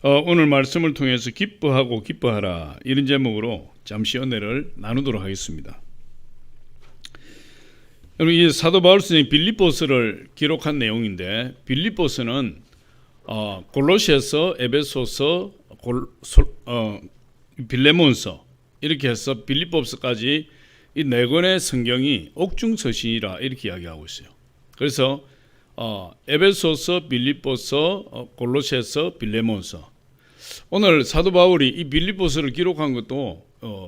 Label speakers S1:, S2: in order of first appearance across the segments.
S1: 오늘 말씀을 통해서 기뻐하고 기뻐하라 이런 제목으로 잠시 은혜를 나누도록 하겠습니다. 여러분, 이 사도 바울 선생이 빌립보서를 기록한 내용인데, 빌립보서는 골로새서, 에베소서, 빌레몬서 이렇게 해서 빌립보서까지 이 네 권의 성경이 옥중서신이라 이렇게 이야기하고 있어요. 그래서 에베소서, 빌립보서, 골로새서, 빌레몬서. 오늘 사도 바울이 이 빌립보서를 기록한 것도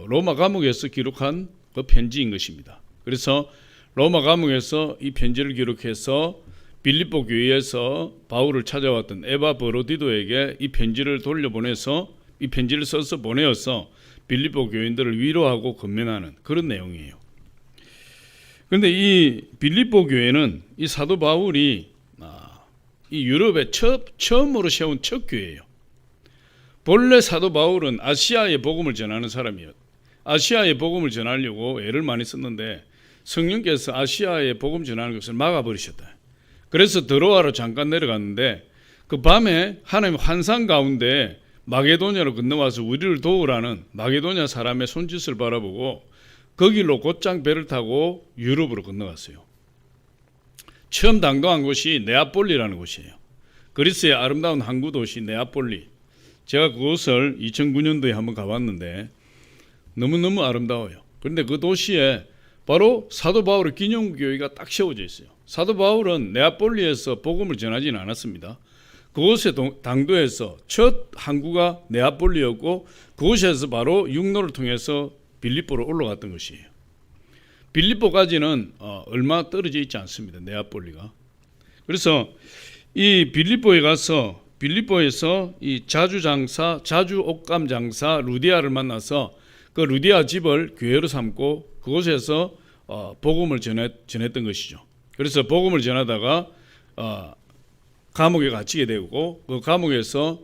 S1: 로마 감옥에서 기록한 그 편지인 것입니다. 그래서 로마 감옥에서 이 편지를 기록해서 빌립보 교회에서 바울을 찾아왔던 에바 브로디도에게 이 편지를 돌려보내서 이 편지를 써서 보내어서 빌립보 교인들을 위로하고 건면하는 그런 내용이에요. 그런데 이 빌립보 교회는 이 사도 바울이 이 유럽에 처음으로 세운 첫 교회예요. 본래 사도 바울은 아시아의 복음을 전하는 사람이에요. 아시아의 복음을 전하려고 애를 많이 썼는데 성령께서 아시아의 복음 전하는 것을 막아버리셨다. 그래서 드로아로 잠깐 내려갔는데 그 밤에 하나님 환상 가운데 마게도냐로 건너와서 우리를 도우라는 마게도냐 사람의 손짓을 바라보고 그 길로 곧장 배를 타고 유럽으로 건너갔어요. 처음 당도한 곳이 네아폴리라는 곳이에요. 그리스의 아름다운 항구 도시 네아폴리. 제가 그곳을 2009년도에 한번 가봤는데 너무너무 아름다워요. 그런데 그 도시에 바로 사도 바울의 기념교회가 딱 세워져 있어요. 사도 바울은 네아폴리에서 복음을 전하지는 않았습니다. 그곳의 당도에서 첫 항구가 네아폴리였고 그곳에서 바로 육로를 통해서 빌립보로 올라갔던 것이에요. 빌립보까지는 얼마 떨어져 있지 않습니다. 네아폴리가. 그래서 이 빌립보에 가서 빌립보에서 이 자주 옷감 장사 루디아를 만나서 그 루디아 집을 교회로 삼고 그곳에서 복음을 전했던 것이죠. 그래서 복음을 전하다가 감옥에 갇히게 되고 그 감옥에서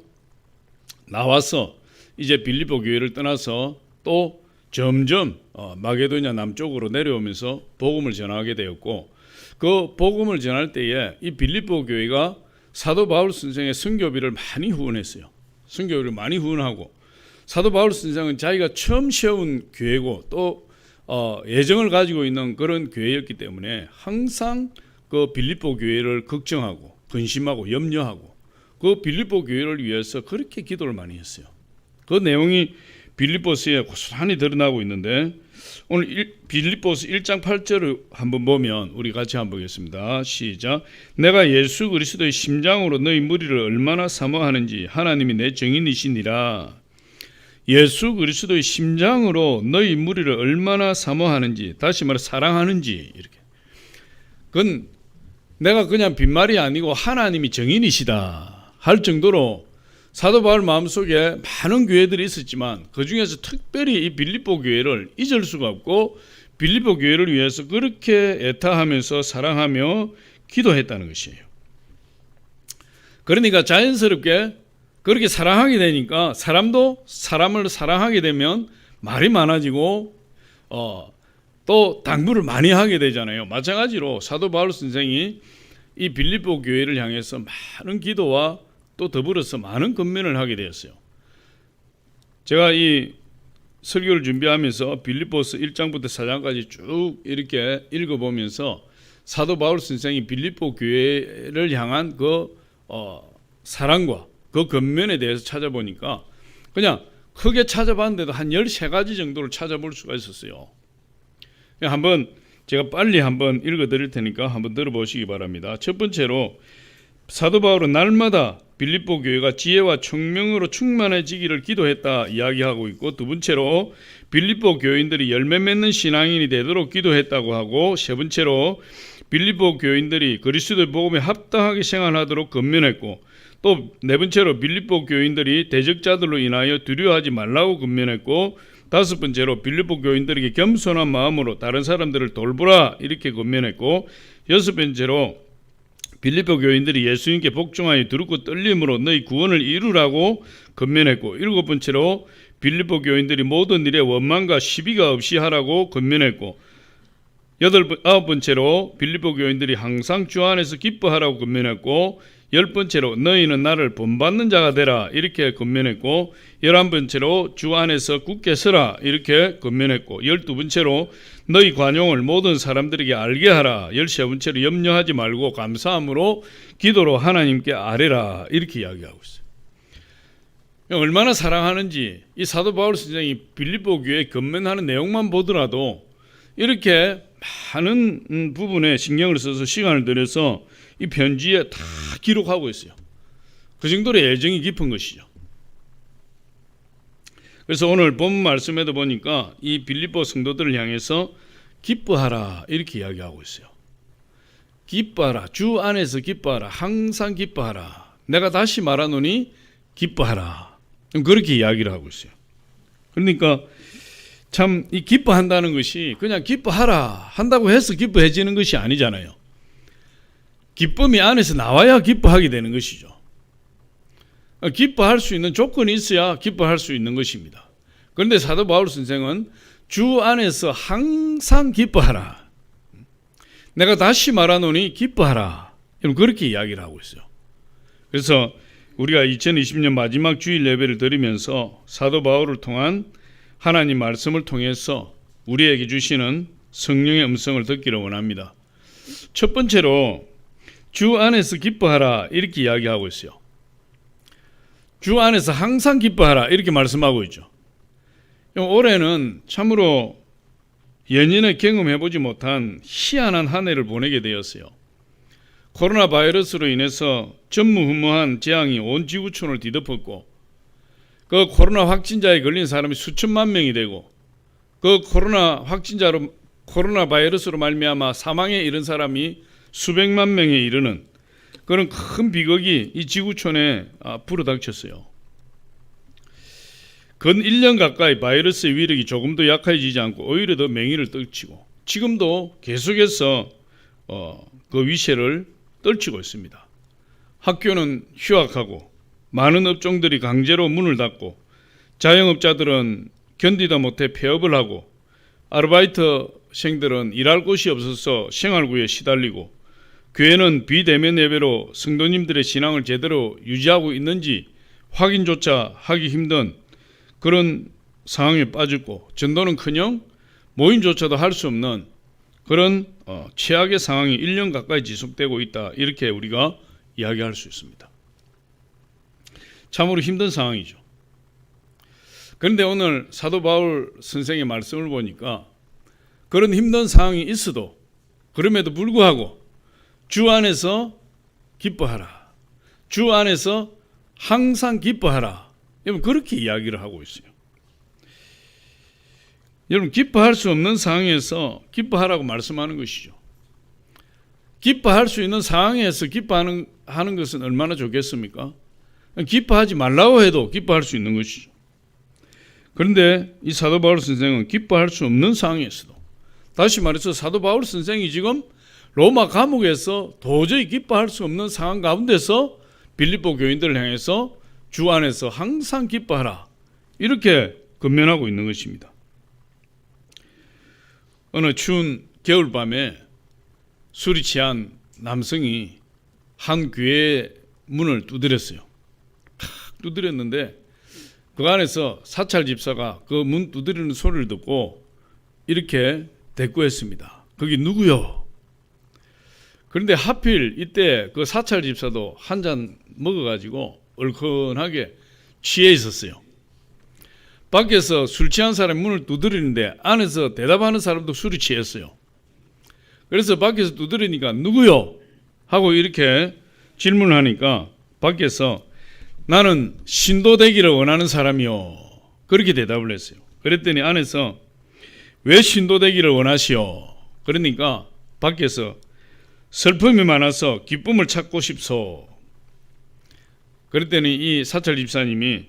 S1: 나와서 이제 빌립보 교회를 떠나서 또 점점 마게도냐 남쪽으로 내려오면서 복음을 전하게 되었고, 그 복음을 전할 때에 이 빌립보 교회가 사도 바울 선생의 선교비를 많이 후원했어요. 선교비를 많이 후원하고, 사도 바울 선생은 자기가 처음 세운 교회고 또 예정을 가지고 있는 그런 교회였기 때문에 항상 그 빌립보 교회를 걱정하고 근심하고 염려하고 그 빌립보 교회를 위해서 그렇게 기도를 많이 했어요. 그 내용이 빌립보서에 고스란히 드러나고 있는데, 오늘 빌립보서 1장 8절을 한번 보면 우리 같이 한번 보겠습니다. 시작. 내가 예수 그리스도의 심장으로 너희 무리를 얼마나 사모하는지 하나님이 내 증인이시니라. 예수 그리스도의 심장으로 너희 무리를 얼마나 사모하는지, 다시 말해 사랑하는지, 이렇게. 그건 내가 그냥 빈말이 아니고 하나님이 증인이시다 할 정도로 사도 바울 마음속에 많은 교회들이 있었지만 그 중에서 특별히 이 빌립보 교회를 잊을 수가 없고 빌립보 교회를 위해서 그렇게 애타하면서 사랑하며 기도했다는 것이에요. 그러니까 자연스럽게 그렇게 사랑하게 되니까 사람도 사람을 사랑하게 되면 말이 많아지고 또 당부를 많이 하게 되잖아요. 마찬가지로 사도 바울 선생이 이 빌립보 교회를 향해서 많은 기도와 또 더불어서 많은 권면을 하게 되었어요. 제가 이 설교를 준비하면서 빌립보서 1장부터 4장까지 쭉 이렇게 읽어보면서 사도 바울 선생이 빌립보 교회를 향한 그 사랑과 그 권면에 대해서 찾아보니까 그냥 크게 찾아봤는데도 한 13가지 정도를 찾아볼 수가 있었어요. 한번 제가 빨리 한번 읽어드릴 테니까 한번 들어보시기 바랍니다. 첫 번째로 사도 바울은 날마다 빌립보 교회가 지혜와 총명으로 충만해지기를 기도했다 이야기하고 있고, 두 번째로 빌립보 교인들이 열매 맺는 신앙인이 되도록 기도했다고 하고, 세 번째로 빌립보 교인들이 그리스도의 복음에 합당하게 생활하도록 권면했고, 또 네 번째로 빌립보 교인들이 대적자들로 인하여 두려워하지 말라고 권면했고, 다섯 번째로 빌립보 교인들에게 겸손한 마음으로 다른 사람들을 돌보라 이렇게 권면했고, 여섯 번째로 빌립보 교인들이 예수님께 복종하여 두렵고 떨림으로 너희 구원을 이루라고 권면했고, 일곱 번째로 빌립보 교인들이 모든 일에 원망과 시비가 없이 하라고 권면했고, 아홉 번째로 빌립보 교인들이 항상 주 안에서 기뻐하라고 권면했고, 10번째로 너희는 나를 본받는 자가 되라 이렇게 권면했고, 11번째로 주 안에서 굳게 서라 이렇게 권면했고, 12번째로 너희 관용을 모든 사람들에게 알게 하라, 13번째로 염려하지 말고 감사함으로 기도로 하나님께 아뢰라 이렇게 이야기하고 있어요. 얼마나 사랑하는지 이 사도 바울 선생이 빌립보 교회에 권면하는 내용만 보더라도 이렇게 많은 부분에 신경을 써서 시간을 들여서 이 편지에 다 기록하고 있어요. 그 정도로 애정이 깊은 것이죠. 그래서 오늘 본 말씀에도 보니까 이 빌립보 성도들을 향해서 기뻐하라 이렇게 이야기하고 있어요. 기뻐하라, 주 안에서 기뻐하라, 항상 기뻐하라, 내가 다시 말하노니 기뻐하라, 그렇게 이야기를 하고 있어요. 그러니까 참 이 기뻐한다는 것이 그냥 기뻐하라 한다고 해서 기뻐해지는 것이 아니잖아요. 기쁨이 안에서 나와야 기뻐하게 되는 것이죠. 기뻐할 수 있는 조건이 있어야 기뻐할 수 있는 것입니다. 그런데 사도 바울 선생은 주 안에서 항상 기뻐하라, 내가 다시 말하노니 기뻐하라, 그렇게 이야기를 하고 있어요. 그래서 우리가 2020년 마지막 주일 예배를 드리면서 사도 바울을 통한 하나님 말씀을 통해서 우리에게 주시는 성령의 음성을 듣기를 원합니다. 첫 번째로 주 안에서 기뻐하라 이렇게 이야기하고 있어요. 주 안에서 항상 기뻐하라 이렇게 말씀하고 있죠. 올해는 참으로 예년에 경험해보지 못한 희한한 한 해를 보내게 되었어요. 코로나 바이러스로 인해서 전무후무한 재앙이 온 지구촌을 뒤덮었고, 그 코로나 확진자에 걸린 사람이 수천만 명이 되고, 그 코로나 바이러스로 말미암아 사망에 이른 사람이 수백만 명에 이르는 그런 큰 비극이 이 지구촌에 불어닥쳤어요. 근 1년 가까이 바이러스의 위력이 조금도 약해지지 않고 오히려 더 맹위를 떨치고 지금도 계속해서 그 위세를 떨치고 있습니다. 학교는 휴학하고 많은 업종들이 강제로 문을 닫고 자영업자들은 견디다 못해 폐업을 하고 아르바이트생들은 일할 곳이 없어서 생활구에 시달리고 교회는 비대면 예배로 성도님들의 신앙을 제대로 유지하고 있는지 확인조차 하기 힘든 그런 상황에 빠졌고, 전도는커녕 모임조차도 할 수 없는 그런 최악의 상황이 1년 가까이 지속되고 있다 이렇게 우리가 이야기할 수 있습니다. 참으로 힘든 상황이죠. 그런데 오늘 사도 바울 선생의 말씀을 보니까 그런 힘든 상황이 있어도 그럼에도 불구하고 주 안에서 기뻐하라, 주 안에서 항상 기뻐하라, 여러분 그렇게 이야기를 하고 있어요. 여러분 기뻐할 수 없는 상황에서 기뻐하라고 말씀하는 것이죠. 기뻐할 수 있는 상황에서 기뻐하는 것은 얼마나 좋겠습니까? 기뻐하지 말라고 해도 기뻐할 수 있는 것이죠. 그런데 이 사도 바울 선생은 기뻐할 수 없는 상황에서도, 다시 말해서 사도 바울 선생이 지금 로마 감옥에서 도저히 기뻐할 수 없는 상황 가운데서 빌립보 교인들을 향해서 주 안에서 항상 기뻐하라 이렇게 권면하고 있는 것입니다. 어느 추운 겨울밤에 술이 취한 남성이 한 교회의 문을 두드렸어요. 탁 두드렸는데 그 안에서 사찰 집사가 그 문 두드리는 소리를 듣고 이렇게 대꾸했습니다. 거기 누구요? 그런데 하필 이때 그 사찰 집사도 한 잔 먹어가지고 얼큰하게 취해 있었어요. 밖에서 술 취한 사람이 문을 두드리는데 안에서 대답하는 사람도 술이 취했어요. 그래서 밖에서 두드리니까 누구요? 하고 이렇게 질문을 하니까 밖에서 나는 신도 되기를 원하는 사람이요, 그렇게 대답을 했어요. 그랬더니 안에서 왜 신도 되기를 원하시오? 그러니까 밖에서 슬픔이 많아서 기쁨을 찾고 싶소. 그랬더니 이 사찰 집사님이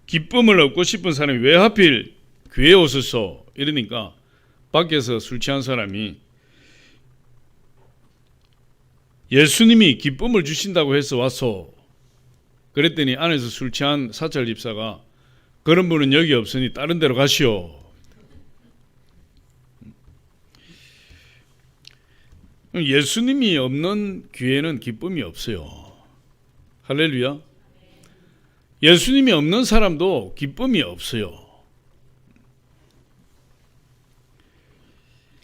S1: 기쁨을 얻고 싶은 사람이 왜 하필 교회에 오셨소? 이러니까 밖에서 술 취한 사람이 예수님이 기쁨을 주신다고 해서 왔소. 그랬더니 안에서 술 취한 사찰 집사가 그런 분은 여기 없으니 다른 데로 가시오. 예수님이 없는 교회는 기쁨이 없어요. 할렐루야. 예수님이 없는 사람도 기쁨이 없어요.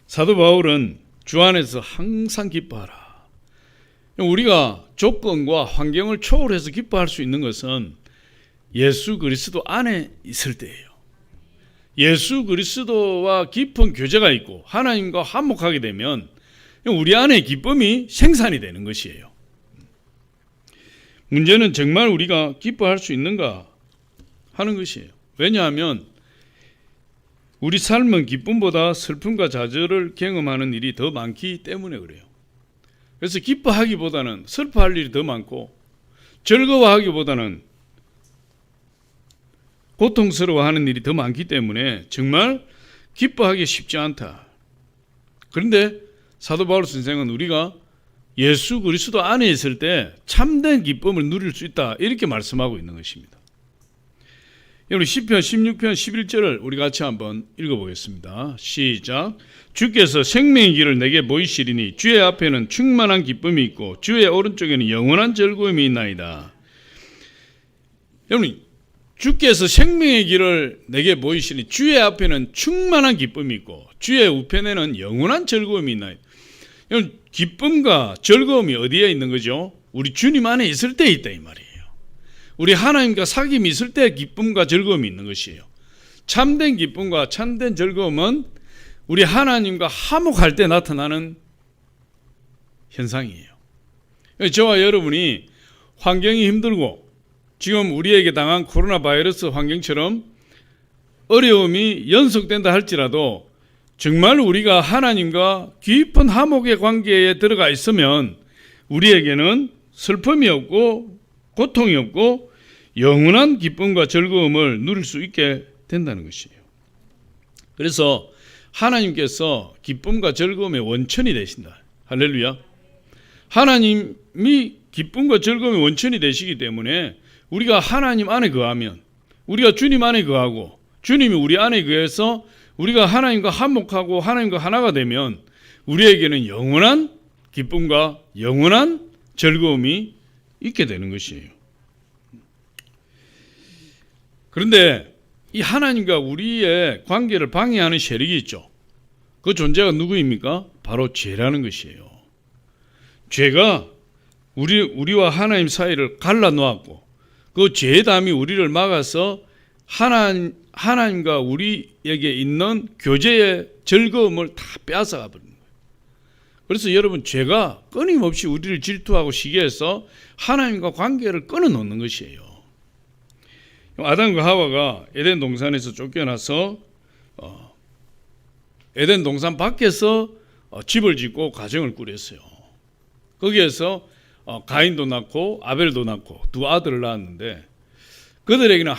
S1: 사도 바울은 주 안에서 항상 기뻐하라. 우리가 조건과 환경을 초월해서 기뻐할 수 있는 것은 예수 그리스도 안에 있을 때예요. 예수 그리스도와 깊은 교제가 있고 하나님과 화목하게 되면 우리 안에 기쁨이 생산이 되는 것이에요. 문제는 정말 우리가 기뻐할 수 있는가 하는 것이에요. 왜냐하면 우리 삶은 기쁨보다 슬픔과 좌절을 경험하는 일이 더 많기 때문에 그래요. 그래서 기뻐하기보다는 슬퍼할 일이 더 많고 즐거워하기보다는 고통스러워하는 일이 더 많기 때문에 정말 기뻐하기 쉽지 않다. 그런데 사도 바울 선생은 우리가 예수 그리스도 안에 있을 때 참된 기쁨을 누릴 수 있다 이렇게 말씀하고 있는 것입니다. 우리 시편 16편 11절을 우리 같이 한번 읽어보겠습니다. 시작. 주께서 생명의 길을 내게 보이시리니 주의 앞에는 충만한 기쁨이 있고 주의 오른쪽에는 영원한 즐거움이 있나이다. 여러분, 주께서 생명의 길을 내게 보이시니 주의 앞에는 충만한 기쁨이 있고 주의 우편에는 영원한 즐거움이 있나이다. 여러분, 기쁨과 즐거움이 어디에 있는 거죠? 우리 주님 안에 있을 때 있다 이 말이에요. 우리 하나님과 사귐이 있을 때 기쁨과 즐거움이 있는 것이에요. 참된 기쁨과 참된 즐거움은 우리 하나님과 화목할 때 나타나는 현상이에요. 저와 여러분이 환경이 힘들고 지금 우리에게 당한 코로나 바이러스 환경처럼 어려움이 연속된다 할지라도 정말 우리가 하나님과 깊은 화목의 관계에 들어가 있으면 우리에게는 슬픔이 없고 고통이 없고 영원한 기쁨과 즐거움을 누릴 수 있게 된다는 것이에요. 그래서 하나님께서 기쁨과 즐거움의 원천이 되신다. 할렐루야. 하나님이 기쁨과 즐거움의 원천이 되시기 때문에 우리가 하나님 안에 거하면 우리가 주님 안에 거하고 주님이 우리 안에 거해서 우리가 하나님과 화목하고 하나님과 하나가 되면 우리에게는 영원한 기쁨과 영원한 즐거움이 있게 되는 것이에요. 그런데 이 하나님과 우리의 관계를 방해하는 세력이 있죠. 그 존재가 누구입니까? 바로 죄라는 것이에요. 죄가 우리와 하나님 사이를 갈라놓았고 그 죄의 담이 우리를 막아서 하나님과 우리에게 있는 교제의 즐거움을 다 빼앗아가 버립니다. 그래서 여러분, 죄가 끊임없이 우리를 질투하고 시기해서 하나님과 관계를 끊어놓는 것이에요. 아담과 하와가 에덴 동산에서 쫓겨나서 에덴 동산 밖에서 집을 짓고 가정을 꾸렸어요. 거기에서 가인도 낳고 아벨도 낳고 두 아들을 낳았는데 그들에게는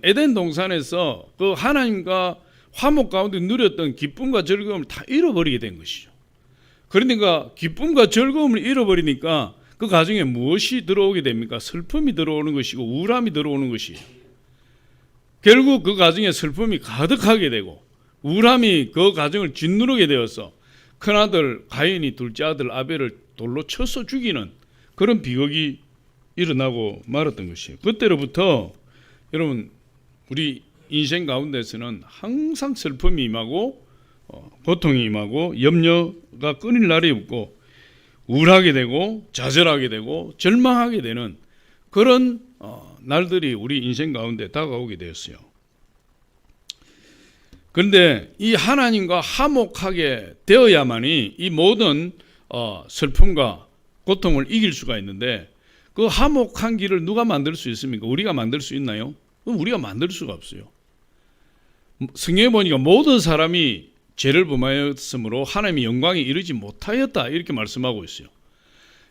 S1: 에덴 동산에서 그 하나님과 화목 가운데 누렸던 기쁨과 즐거움을 다 잃어버리게 된 것이죠. 그러니까 기쁨과 즐거움을 잃어버리니까 그 가정에 무엇이 들어오게 됩니까? 슬픔이 들어오는 것이고 우울함이 들어오는 것이에요. 결국 그 가정에 슬픔이 가득하게 되고 우울함이 그 가정을 짓누르게 되어서 큰아들 가인이 둘째 아들 아벨을 돌로 쳐서 죽이는 그런 비극이 일어나고 말았던 것이에요. 그때로부터 여러분, 우리 인생 가운데서는 항상 슬픔이 임하고 고통이 임하고 염려가 끊일 날이 없고 우울하게 되고 좌절하게 되고 절망하게 되는 그런 날들이 우리 인생 가운데 다가오게 되었어요. 그런데 이 하나님과 화목하게 되어야만이 이 모든 슬픔과 고통을 이길 수가 있는데 그 화목한 길을 누가 만들 수 있습니까? 우리가 만들 수 있나요? 우리가 만들 수가 없어요. 성경에 보니까 모든 사람이 죄를 범하였으므로 하나님의 영광에 이르지 못하였다 이렇게 말씀하고 있어요.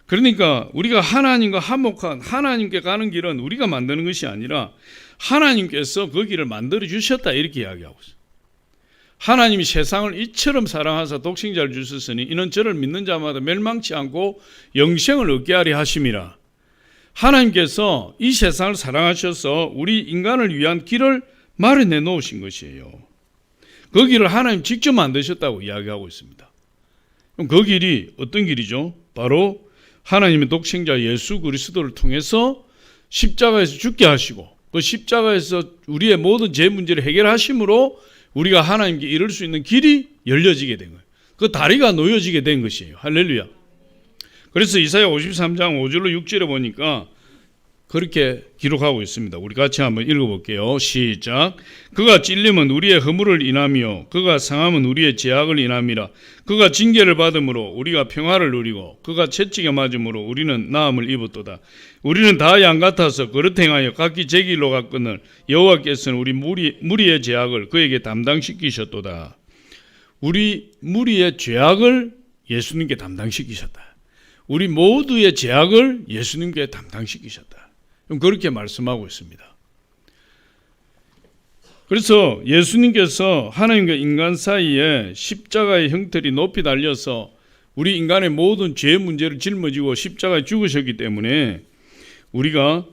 S1: 그러니까 우리가 하나님과 화목한 하나님께 가는 길은 우리가 만드는 것이 아니라 하나님께서 그 길을 만들어 주셨다 이렇게 이야기하고 있어요. 하나님이 세상을 이처럼 사랑하사 독생자를 주셨으니 이는 저를 믿는 자마다 멸망치 않고 영생을 얻게 하려 하심이라. 하나님께서 이 세상을 사랑하셔서 우리 인간을 위한 길을 마련해 놓으신 것이에요. 그 길을 하나님 직접 만드셨다고 이야기하고 있습니다. 그럼 그 길이 어떤 길이죠? 바로 하나님의 독생자 예수 그리스도를 통해서 십자가에서 죽게 하시고 그 십자가에서 우리의 모든 죄 문제를 해결하심으로 우리가 하나님께 이룰 수 있는 길이 열려지게 된 거예요. 그 다리가 놓여지게 된 것이에요. 할렐루야. 그래서 이사야 53장 5절로 6절에 보니까 그렇게 기록하고 있습니다. 우리 같이 한번 읽어볼게요. 시작. 그가 찔림은 우리의 허물을 인하며 그가 상함은 우리의 죄악을 인함이라. 그가 징계를 받음으로 우리가 평화를 누리고 그가 채찍에 맞음으로 우리는 나음을 입었도다. 우리는 다 양 같아서 그릇 행하여 각기 제 길로 갔거늘 여호와께서는 우리 무리의 죄악을 그에게 담당시키셨도다. 우리 무리의 죄악을 예수님께 담당시키셨다. 우리 모두의 죄악을 예수님께 담당시키셨다. 그렇게 말씀하고 있습니다. 그래서 예수님께서 하나님과 인간 사이에 십자가의 형틀이 높이 달려서 우리 인간의 모든 죄 문제를 짊어지고 십자가에 죽으셨기 때문에 우리가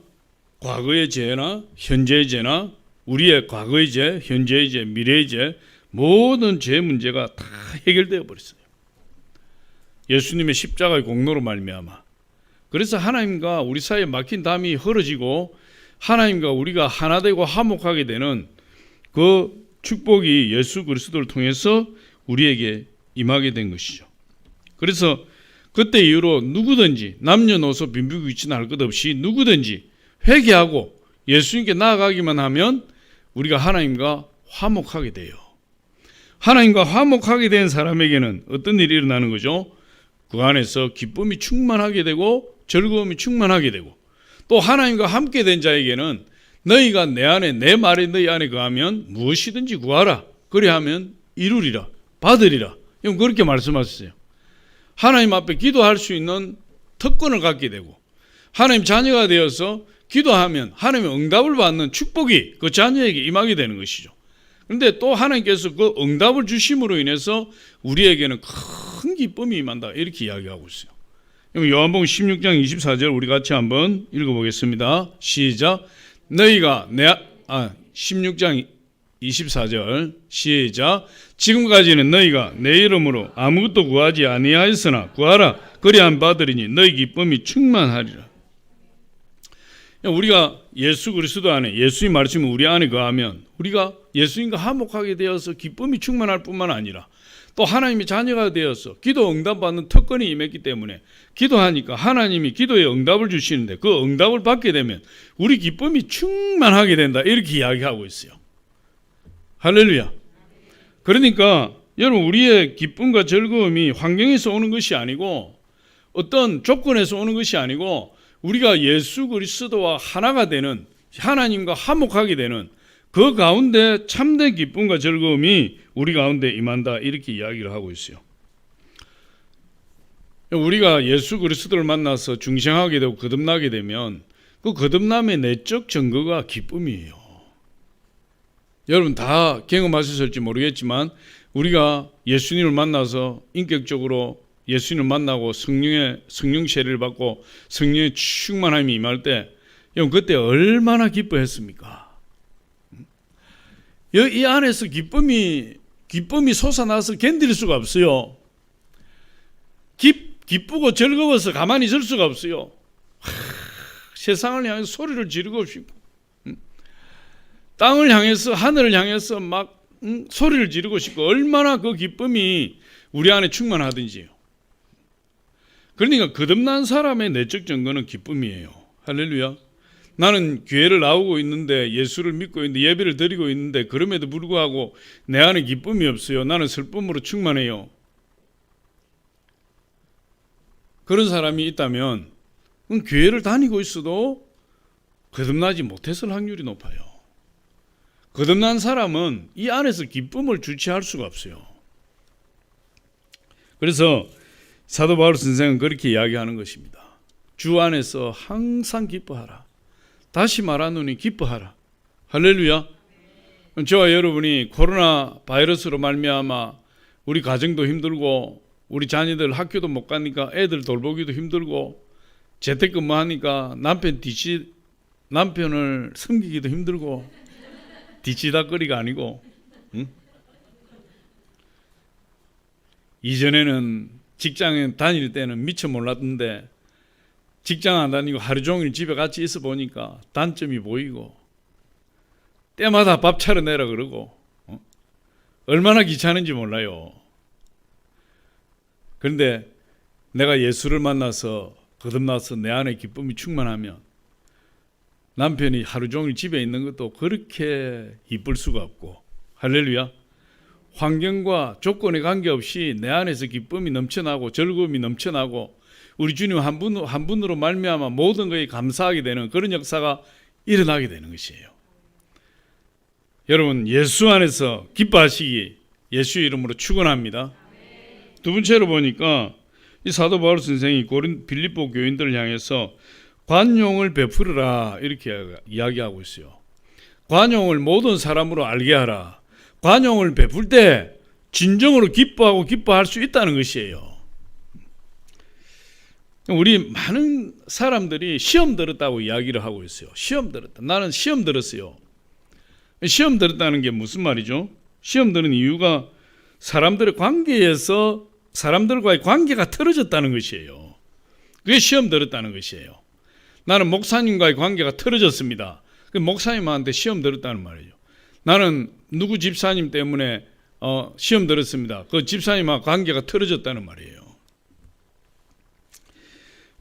S1: 과거의 죄나 현재의 죄나 우리의 과거의 죄, 현재의 죄, 미래의 죄 모든 죄 문제가 다 해결되어 버렸어요. 예수님의 십자가의 공로로 말미암아. 그래서 하나님과 우리 사이에 막힌 담이 헐어지고 하나님과 우리가 하나 되고 화목하게 되는 그 축복이 예수 그리스도를 통해서 우리에게 임하게 된 것이죠. 그래서 그때 이후로 누구든지 남녀노소 빈부귀천 할 것 없이 누구든지 회개하고 예수님께 나아가기만 하면 우리가 하나님과 화목하게 돼요. 하나님과 화목하게 된 사람에게는 어떤 일이 일어나는 거죠? 그 안에서 기쁨이 충만하게 되고 즐거움이 충만하게 되고 또 하나님과 함께 된 자에게는 너희가 내 안에 내 말이 너희 안에 거하면 무엇이든지 구하라. 그리하면 이루리라. 받으리라. 그렇게 말씀하셨어요. 하나님 앞에 기도할 수 있는 특권을 갖게 되고 하나님 자녀가 되어서 기도하면 하나님의 응답을 받는 축복이 그 자녀에게 임하게 되는 것이죠. 그런데 또 하나님께서 그 응답을 주심으로 인해서 우리에게는 큰 기쁨이 임한다. 이렇게 이야기하고 있어요. 요한복음 16장 24절 우리 같이 한번 읽어보겠습니다. 시작. 너희가 16장 24절 시작. 지금까지는 너희가 내 이름으로 아무것도 구하지 아니하였으나 구하라. 그리하면 받으리니 너희 기쁨이 충만하리라. 우리가 예수 그리스도 안에 예수님 말씀이 우리 안에 거하면 우리가 예수님과 화목하게 되어서 기쁨이 충만할 뿐만 아니라 또 하나님의 자녀가 되어서 기도 응답받는 특권이 임했기 때문에 기도하니까 하나님이 기도에 응답을 주시는데 그 응답을 받게 되면 우리 기쁨이 충만하게 된다. 이렇게 이야기하고 있어요. 할렐루야. 그러니까 여러분 우리의 기쁨과 즐거움이 환경에서 오는 것이 아니고 어떤 조건에서 오는 것이 아니고 우리가 예수 그리스도와 하나가 되는 하나님과 화목하게 되는 그 가운데 참된 기쁨과 즐거움이 우리 가운데 임한다. 이렇게 이야기를 하고 있어요. 우리가 예수 그리스도를 만나서 중생하게 되고 거듭나게 되면 그 거듭남의 내적 증거가 기쁨이에요. 여러분 다 경험하셨을지 모르겠지만 우리가 예수님을 만나서 인격적으로 예수님을 만나고 성령 세례를 받고 성령의 충만함이 임할 때 여러분 그때 얼마나 기뻐했습니까? 이 안에서 기쁨이 솟아나서 견딜 수가 없어요. 기쁘고 즐거워서 가만히 있을 수가 없어요. 세상을 향해서 소리를 지르고 싶고 땅을 향해서 하늘을 향해서 막 소리를 지르고 싶고 얼마나 그 기쁨이 우리 안에 충만하든지요. 그러니까 거듭난 사람의 내적 증거는 기쁨이에요. 할렐루야. 나는 교회를 나오고 있는데 예수를 믿고 있는데 예배를 드리고 있는데 그럼에도 불구하고 내 안에 기쁨이 없어요. 나는 슬픔으로 충만해요. 그런 사람이 있다면 교회를 다니고 있어도 거듭나지 못했을 확률이 높아요. 거듭난 사람은 이 안에서 기쁨을 주체할 수가 없어요. 그래서 사도 바울 선생은 그렇게 이야기하는 것입니다. 주 안에서 항상 기뻐하라. 다시 말하노니 기뻐하라. 할렐루야. 저와 여러분이 코로나 바이러스로 말미암아 우리 가정도 힘들고 우리 자녀들 학교도 못 가니까 애들 돌보기도 힘들고 재택근무하니까 남편을 섬기기도 힘들고 뒤치다거리가 아니고 이전에는 직장에 다닐 때는 미처 몰랐던데 직장 안 다니고 하루 종일 집에 같이 있어 보니까 단점이 보이고 때마다 밥 차려내라 그러고 얼마나 귀찮은지 몰라요. 그런데 내가 예수를 만나서 거듭나서 내 안에 기쁨이 충만하면 남편이 하루 종일 집에 있는 것도 그렇게 이쁠 수가 없고, 할렐루야. 환경과 조건에 관계없이 내 안에서 기쁨이 넘쳐나고 즐거움이 넘쳐나고 우리 주님 한 분으로 말미암아 모든 것에 감사하게 되는 그런 역사가 일어나게 되는 것이에요. 여러분, 예수 안에서 기뻐하시기 예수의 이름으로 축원합니다. 두 번째로 보니까 이 사도 바울 선생이 빌립보 교인들을 향해서 관용을 베풀으라 이렇게 이야기하고 있어요. 관용을 모든 사람으로 알게 하라. 관용을 베풀 때 진정으로 기뻐하고 기뻐할 수 있다는 것이에요. 우리 많은 사람들이 시험 들었다고 이야기를 하고 있어요. 시험 들었다. 나는 시험 들었어요. 시험 들었다는 게 무슨 말이죠? 시험 들은 이유가 사람들의 관계에서 사람들과의 관계가 틀어졌다는 것이에요. 그게 시험 들었다는 것이에요. 나는 목사님과의 관계가 틀어졌습니다. 그 목사님한테 시험 들었다는 말이죠. 나는 누구 집사님 때문에 시험 들었습니다. 그 집사님과 관계가 틀어졌다는 말이에요.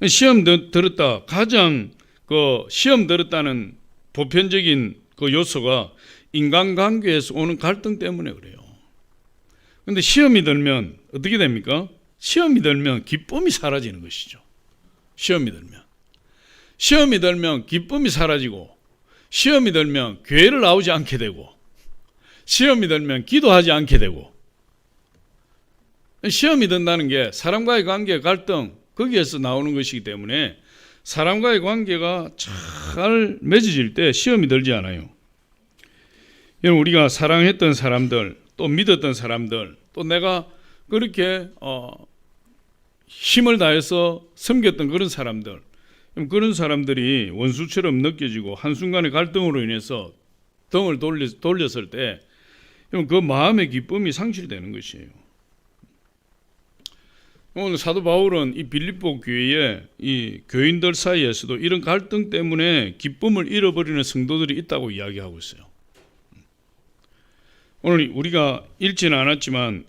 S1: 시험 들었다. 가장 그 시험 들었다는 보편적인 그 요소가 인간관계에서 오는 갈등 때문에 그래요. 그런데 시험이 들면 어떻게 됩니까? 시험이 들면 기쁨이 사라지는 것이죠. 시험이 들면 기쁨이 사라지고, 시험이 들면 교회를 나오지 않게 되고, 시험이 들면 기도하지 않게 되고, 시험이 든다는 게 사람과의 관계 갈등, 거기에서 나오는 것이기 때문에 사람과의 관계가 잘 맺어질 때 시험이 들지 않아요. 여러분, 우리가 사랑했던 사람들, 또 믿었던 사람들, 또 내가 그렇게 힘을 다해서 섬겼던 그런 사람들, 그런 사람들이 원수처럼 느껴지고 한순간의 갈등으로 인해서 등을 돌렸을 때 그 마음의 기쁨이 상실되는 것이에요. 오늘 사도 바울은 이 빌립보 교회에 이 교인들 사이에서도 이런 갈등 때문에 기쁨을 잃어버리는 성도들이 있다고 이야기하고 있어요. 오늘 우리가 읽지는 않았지만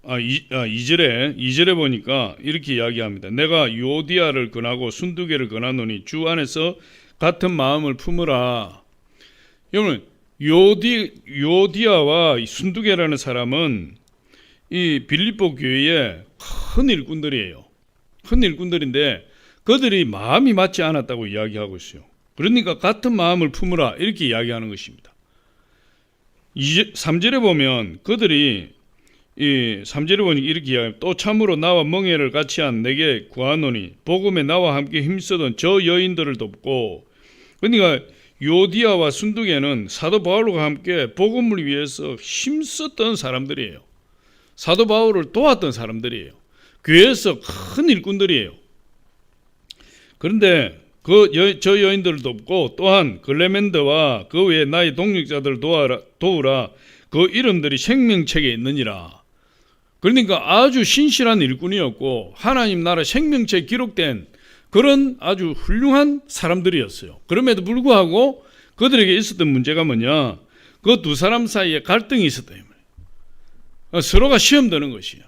S1: 2절에 보니까 이렇게 이야기합니다. 내가 유오디아를 권하고 순두개를 권하노니 주 안에서 같은 마음을 품으라. 여러분, 유오디아와 순두개라는 사람은 이 빌립보 교회의 큰 일꾼들이에요. 큰 일꾼들인데 그들이 마음이 맞지 않았다고 이야기하고 있어요. 그러니까 같은 마음을 품으라 이렇게 이야기하는 것입니다. 3절에 보면 그들이 이 3절에 보니 이렇게 이야기합니다. 또 참으로 나와 멍에를 같이 한 내게 구하노니 복음에 나와 함께 힘쓰던 저 여인들을 돕고, 그러니까 요디아와 순두개는 사도 바울과 함께 복음을 위해서 힘썼던 사람들이에요. 사도 바울을 도왔던 사람들이에요. 교회에서 큰 일꾼들이에요. 그런데 저 여인들을 돕고 또한 글레멘드와 그 외에 나의 동력자들을 도우라. 그 이름들이 생명책에 있느니라. 그러니까 아주 신실한 일꾼이었고 하나님 나라 생명책에 기록된 그런 아주 훌륭한 사람들이었어요. 그럼에도 불구하고 그들에게 있었던 문제가 뭐냐? 그 두 사람 사이에 갈등이 있었다. 서로가 시험 드는 것이에요.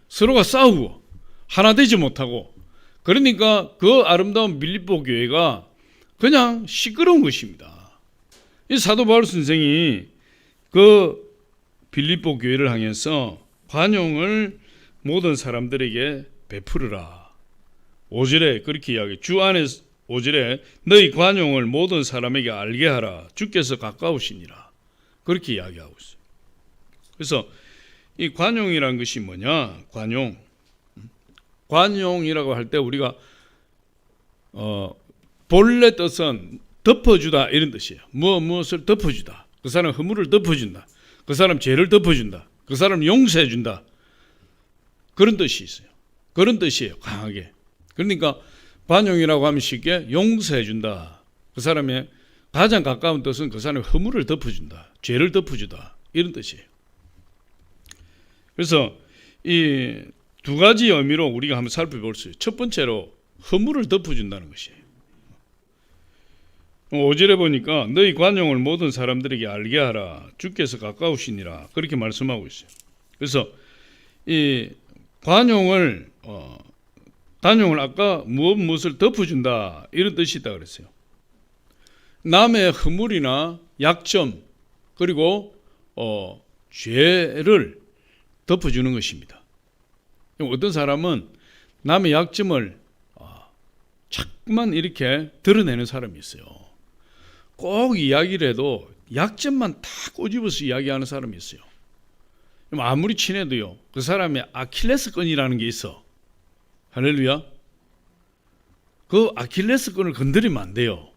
S1: 서로가 싸우고 하나 되지 못하고, 그러니까 그 아름다운 빌립보 교회가 그냥 시끄러운 것입니다. 이 사도 바울 선생이 그 빌립보 교회를 향해서 관용을 모든 사람들에게 베풀으라. 5절에 그렇게 이야기해요. 주 안에 5절에 너희 관용을 모든 사람에게 알게 하라. 주께서 가까우시니라. 그렇게 이야기하고 있어요. 그래서 이 관용이란 것이 뭐냐? 관용이라고 할 때 우리가 본래 뜻은 덮어주다 이런 뜻이에요. 무엇을 덮어주다. 그 사람 허물을 덮어준다. 그 사람 죄를 덮어준다. 그 사람 용서해준다. 그런 뜻이 있어요. 그런 뜻이에요. 강하게. 그러니까 관용이라고 하면 쉽게 용서해준다. 그 사람의 가장 가까운 뜻은 그 사람의 허물을 덮어준다. 죄를 덮어주다. 이런 뜻이에요. 그래서 이 두 가지 의미로 우리가 한번 살펴볼 수 있어요. 첫 번째로 허물을 덮어준다는 것이에요. 5절에 보니까 너희 관용을 모든 사람들에게 알게 하라. 주께서 가까우시니라. 그렇게 말씀하고 있어요. 그래서 이 관용을 단용을 아까 무엇을 덮어준다 이런 뜻이 있다 그랬어요. 남의 허물이나 약점 그리고 죄를 덮어주는 것입니다. 어떤 사람은 남의 약점을 자꾸만 이렇게 드러내는 사람이 있어요. 꼭 이야기를 해도 약점만 다 꼬집어서 이야기하는 사람이 있어요. 아무리 친해도요, 그 사람의 아킬레스건이라는 게 있어. 할렐루야. 그 아킬레스건을 건드리면 안 돼요.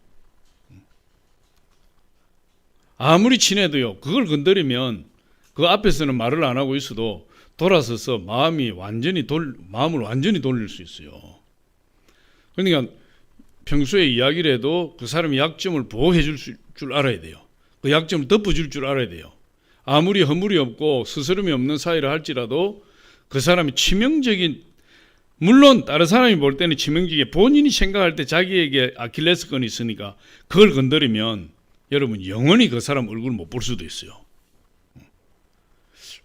S1: 아무리 친해도요, 그걸 건드리면 그 앞에서는 말을 안 하고 있어도 돌아서서 마음을 완전히 돌릴 수 있어요. 그러니까 평소에 이야기를 해도 그 사람의 약점을 보호해 줄 알아야 돼요. 그 약점을 덮어줄 줄 알아야 돼요. 아무리 허물이 없고 스스럼이 없는 사이를 할지라도 그 사람이 치명적인, 물론 다른 사람이 볼 때는 치명적이게 본인이 생각할 때 자기에게 아킬레스건이 있으니까 그걸 건드리면 여러분 영원히 그 사람 얼굴 못 볼 수도 있어요.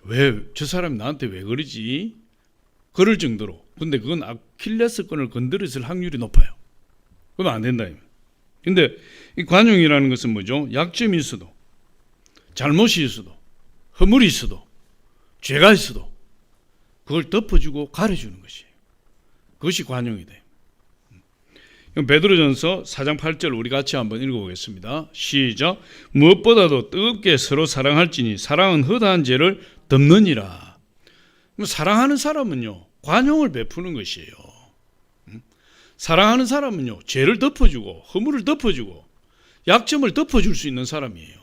S1: 왜 저 사람이 나한테 왜 그러지? 그럴 정도로. 근데 그건 아킬레스건을 건드렸을 확률이 높아요. 그러면 안 된다. 근데 이 관용이라는 것은 뭐죠? 약점이 있어도, 잘못이 있어도, 허물이 있어도, 죄가 있어도 그걸 덮어주고 가려주는 것이에요. 그것이 관용이다. 베드로전서 4장 8절 우리 같이 한번 읽어보겠습니다. 시작. 무엇보다도 뜨겁게 서로 사랑할지니 사랑은 허다한 죄를 덮느니라. 사랑하는 사람은요, 관용을 베푸는 것이에요. 사랑하는 사람은요, 죄를 덮어주고 허물을 덮어주고 약점을 덮어줄 수 있는 사람이에요.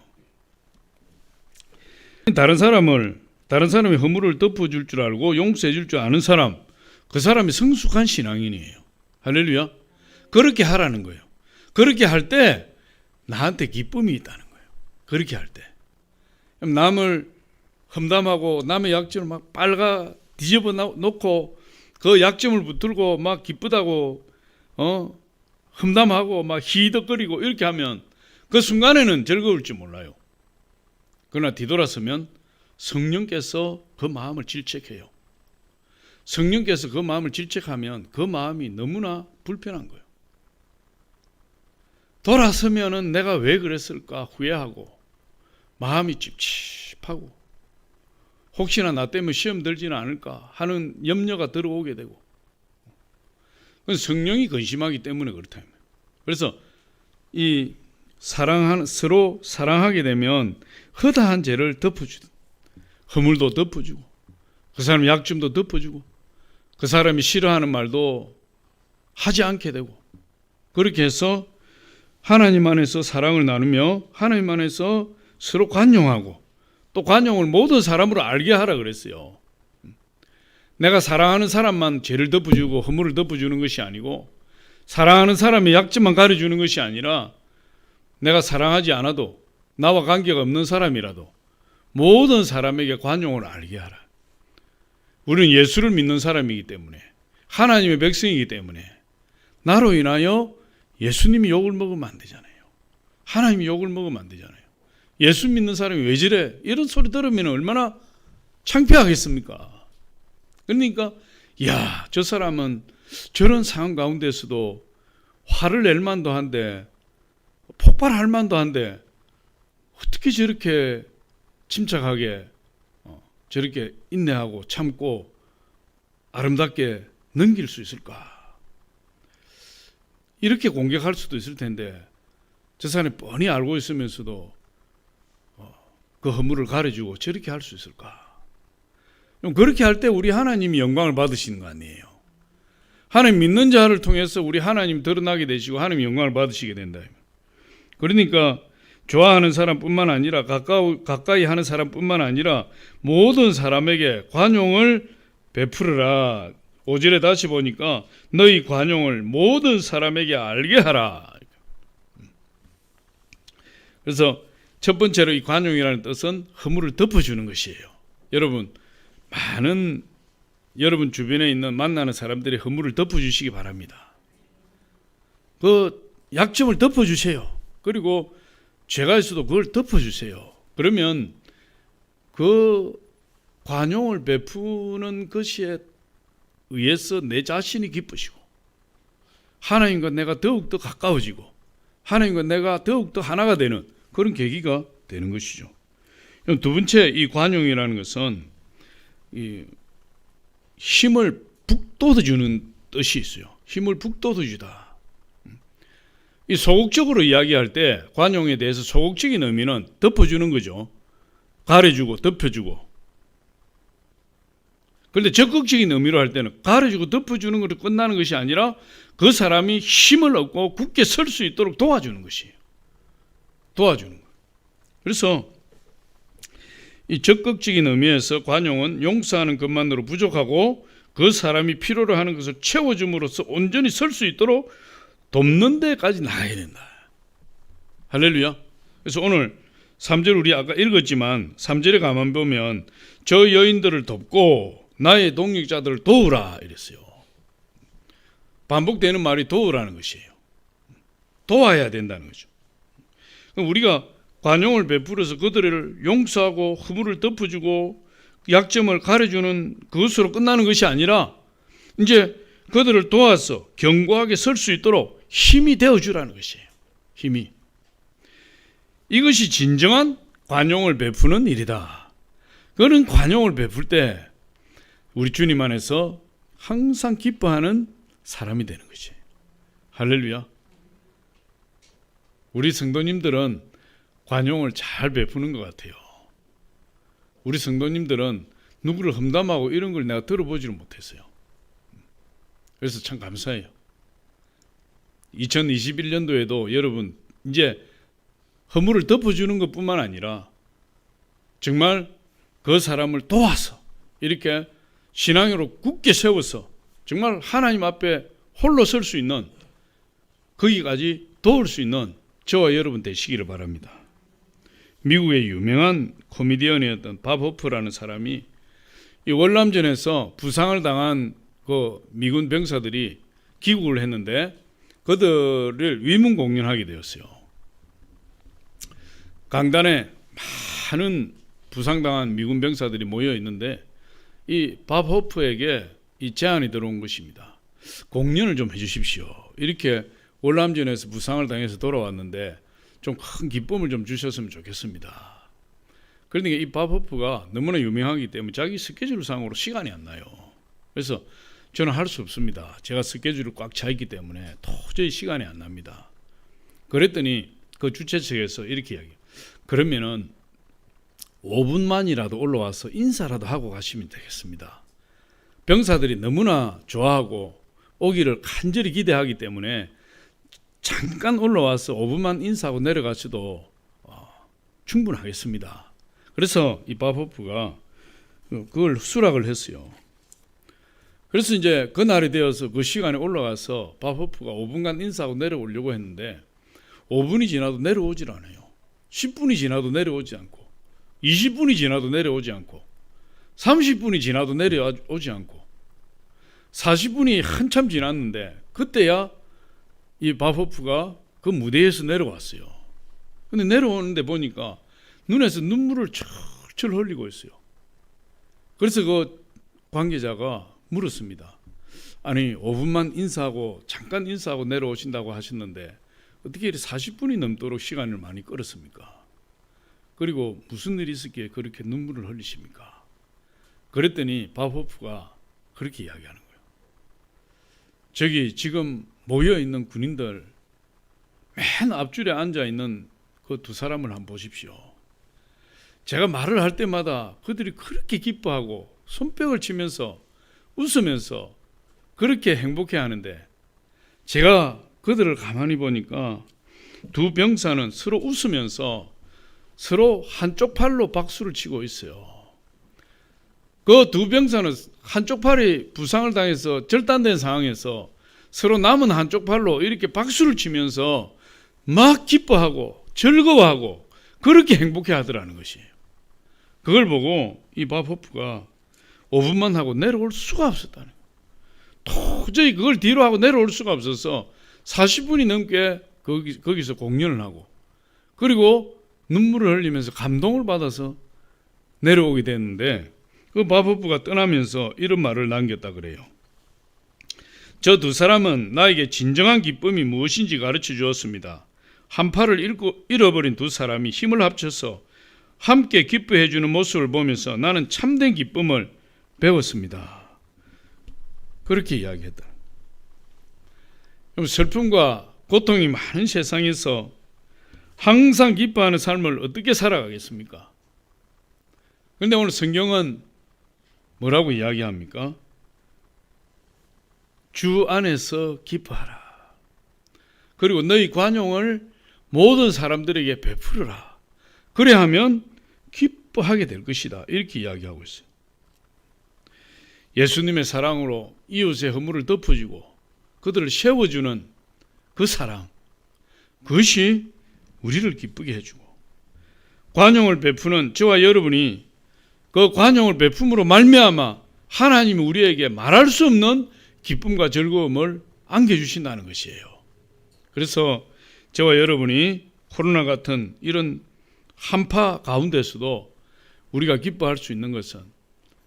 S1: 다른 사람의 허물을 덮어줄 줄 알고 용서해 줄 줄 아는 사람, 그 사람이 성숙한 신앙인이에요. 할렐루야. 그렇게 하라는 거예요. 그렇게 할 때 나한테 기쁨이 있다는 거예요. 그렇게 할 때. 남을 험담하고 남의 약점을 막 빨가 뒤집어 놓고 그 약점을 붙들고 막 기쁘다고 험담하고 막 히덕거리고 이렇게 하면 그 순간에는 즐거울지 몰라요. 그러나 뒤돌아서면 성령께서 그 마음을 질책해요. 성령께서 그 마음을 질책하면 그 마음이 너무나 불편한 거예요. 돌아서면은 내가 왜 그랬을까 후회하고 마음이 찝찝하고 혹시나 나 때문에 시험 들지는 않을까 하는 염려가 들어오게 되고, 성령이 근심하기 때문에 그렇다. 그래서 이 서로 사랑하게 되면 허다한 죄를 덮어주든 허물도 덮어주고 그 사람 약점도 덮어주고 그 사람이 싫어하는 말도 하지 않게 되고, 그렇게 해서 하나님 안에서 사랑을 나누며 하나님 안에서 서로 관용하고, 또 관용을 모든 사람으로 알게 하라 그랬어요. 내가 사랑하는 사람만 죄를 덮어주고 허물을 덮어주는 것이 아니고, 사랑하는 사람의 약점만 가려주는 것이 아니라, 내가 사랑하지 않아도 나와 관계가 없는 사람이라도 모든 사람에게 관용을 알게 하라. 우리는 예수를 믿는 사람이기 때문에, 하나님의 백성이기 때문에 나로 인하여 예수님이 욕을 먹으면 안 되잖아요. 하나님이 욕을 먹으면 안 되잖아요. 예수 믿는 사람이 왜 저래? 이런 소리 들으면 얼마나 창피하겠습니까? 그러니까 야, 저 사람은 저런 상황 가운데서도 화를 낼 만도 한데, 폭발할 만도 한데 어떻게 저렇게 침착하게 저렇게 인내하고 참고 아름답게 넘길 수 있을까? 이렇게 공격할 수도 있을 텐데, 저 사람이 뻔히 알고 있으면서도 그 허물을 가려주고 저렇게 할 수 있을까? 그렇게 할 때 우리 하나님이 영광을 받으시는 거 아니에요. 하나님 믿는 자를 통해서 우리 하나님 드러나게 되시고 하나님 영광을 받으시게 된다. 그러니까 좋아하는 사람뿐만 아니라 가까이 하는 사람뿐만 아니라 모든 사람에게 관용을 베풀어라. 5절에 다시 보니까 너희 관용을 모든 사람에게 알게 하라. 그래서 첫 번째로 이 관용이라는 뜻은 허물을 덮어주는 것이에요. 여러분, 많은 여러분 주변에 있는 만나는 사람들의 허물을 덮어주시기 바랍니다. 그 약점을 덮어주세요. 그리고 죄가 있어도 그걸 덮어주세요. 그러면 그 관용을 베푸는 것에 의해서 내 자신이 기쁘시고 하나님과 내가 더욱더 가까워지고 하나님과 내가 더욱더 하나가 되는 그런 계기가 되는 것이죠. 두 번째, 이 관용이라는 것은 이 힘을 북돋아주는 뜻이 있어요. 힘을 북돋아주다. 이 소극적으로 이야기할 때 관용에 대해서 소극적인 의미는 덮어주는 거죠. 가려주고 덮여주고. 그런데 적극적인 의미로 할 때는 가려주고 덮어주는 것으로 끝나는 것이 아니라 그 사람이 힘을 얻고 굳게 설 수 있도록 도와주는 것이에요. 도와주는 거예요. 그래서 이 적극적인 의미에서 관용은 용서하는 것만으로 부족하고 그 사람이 필요로 하는 것을 채워줌으로써 온전히 설 수 있도록 돕는 데까지 나가야 된다. 할렐루야. 그래서 오늘 3절 우리 아까 읽었지만 3절에 가만 보면 저 여인들을 돕고 나의 동역자들을 도우라 이랬어요. 반복되는 말이 도우라는 것이에요. 도와야 된다는 거죠. 그럼 우리가 관용을 베풀어서 그들을 용서하고 허물을 덮어주고 약점을 가려주는 그것으로 끝나는 것이 아니라 이제 그들을 도와서 견고하게 설 수 있도록 힘이 되어주라는 것이에요. 힘이. 이것이 진정한 관용을 베푸는 일이다. 그런 관용을 베풀 때 우리 주님 안에서 항상 기뻐하는 사람이 되는 것이에요. 할렐루야. 우리 성도님들은 관용을 잘 베푸는 것 같아요. 우리 성도님들은 누구를 험담하고 이런 걸 내가 들어보지를 못했어요. 그래서 참 감사해요. 2021년도에도 여러분 이제 허물을 덮어주는 것뿐만 아니라 정말 그 사람을 도와서 이렇게 신앙으로 굳게 세워서 정말 하나님 앞에 홀로 설 수 있는 거기까지 도울 수 있는 저와 여러분 되시기를 바랍니다. 미국의 유명한 코미디언이었던 밥 호프라는 사람이 이 월남전에서 부상을 당한 그 미군 병사들이 귀국을 했는데 그들을 위문 공연하게 되었어요. 강단에 많은 부상당한 미군 병사들이 모여 있는데 이 밥 호프에게 이 제안이 들어온 것입니다. 공연을 좀 해주십시오. 이렇게 월남전에서 부상을 당해서 돌아왔는데 좀 큰 기쁨을 좀 주셨으면 좋겠습니다. 그런데 이 밥 호프가 너무나 유명하기 때문에 자기 스케줄상으로 시간이 안 나요. 그래서 저는 할 수 없습니다. 제가 스케줄이 꽉 차 있기 때문에 도저히 시간이 안 납니다. 그랬더니 그 주최 측에서 이렇게 이야기해요. 그러면은 5분만이라도 올라와서 인사라도 하고 가시면 되겠습니다. 병사들이 너무나 좋아하고 오기를 간절히 기대하기 때문에 잠깐 올라와서 5분만 인사하고 내려가셔도 충분하겠습니다. 그래서 이 밥 호프가 그걸 수락을 했어요. 그래서 이제 그날이 되어서 그 시간에 올라가서 밥 호프가 5분간 인사하고 내려오려고 했는데 5분이 지나도 내려오질 않아요. 10분이 지나도 내려오지 않고 20분이 지나도 내려오지 않고 30분이 지나도 내려오지 않고 40분이 한참 지났는데 그때야 이 밥 호프가 그 무대에서 내려왔어요. 근데 내려오는데 보니까 눈에서 눈물을 철철 흘리고 있어요. 그래서 그 관계자가 물었습니다. 아니 5분만 인사하고 잠깐 인사하고 내려오신다고 하셨는데 어떻게 이렇게 40분이 넘도록 시간을 많이 끌었습니까? 그리고 무슨 일이 있었기에 그렇게 눈물을 흘리십니까? 그랬더니 밥 호프가 그렇게 이야기하는 거예요. 저기 지금 모여있는 군인들 맨 앞줄에 앉아있는 그 두 사람을 한번 보십시오. 제가 말을 할 때마다 그들이 그렇게 기뻐하고 손뼉을 치면서 웃으면서 그렇게 행복해 하는데 제가 그들을 가만히 보니까 두 병사는 서로 웃으면서 서로 한쪽 팔로 박수를 치고 있어요. 그 두 병사는 한쪽 팔이 부상을 당해서 절단된 상황에서 서로 남은 한쪽 팔로 이렇게 박수를 치면서 막 기뻐하고 즐거워하고 그렇게 행복해 하더라는 것이에요. 그걸 보고 이 밥 호프가 5분만 하고 내려올 수가 없었다는 거예요. 도저히 그걸 뒤로 하고 내려올 수가 없어서 40분이 넘게 거기서 공연을 하고, 그리고 눈물을 흘리면서 감동을 받아서 내려오게 됐는데, 그 바버프가 떠나면서 이런 말을 남겼다 그래요. 저 두 사람은 나에게 진정한 기쁨이 무엇인지 가르쳐 주었습니다. 한 팔을 잃어버린 두 사람이 힘을 합쳐서 함께 기뻐해 주는 모습을 보면서 나는 참된 기쁨을 배웠습니다. 그렇게 이야기했다. 슬픔과 고통이 많은 세상에서 항상 기뻐하는 삶을 어떻게 살아가겠습니까? 그런데 오늘 성경은 뭐라고 이야기합니까? 주 안에서 기뻐하라. 그리고 너희 관용을 모든 사람들에게 베풀어라. 그래야 하면 기뻐하게 될 것이다. 이렇게 이야기하고 있어요. 예수님의 사랑으로 이웃의 허물을 덮어주고 그들을 세워주는 그 사랑, 그것이 우리를 기쁘게 해주고, 관용을 베푸는 저와 여러분이 그 관용을 베품으로 말미암아 하나님이 우리에게 말할 수 없는 기쁨과 즐거움을 안겨주신다는 것이에요. 그래서 저와 여러분이 코로나 같은 이런 한파 가운데서도 우리가 기뻐할 수 있는 것은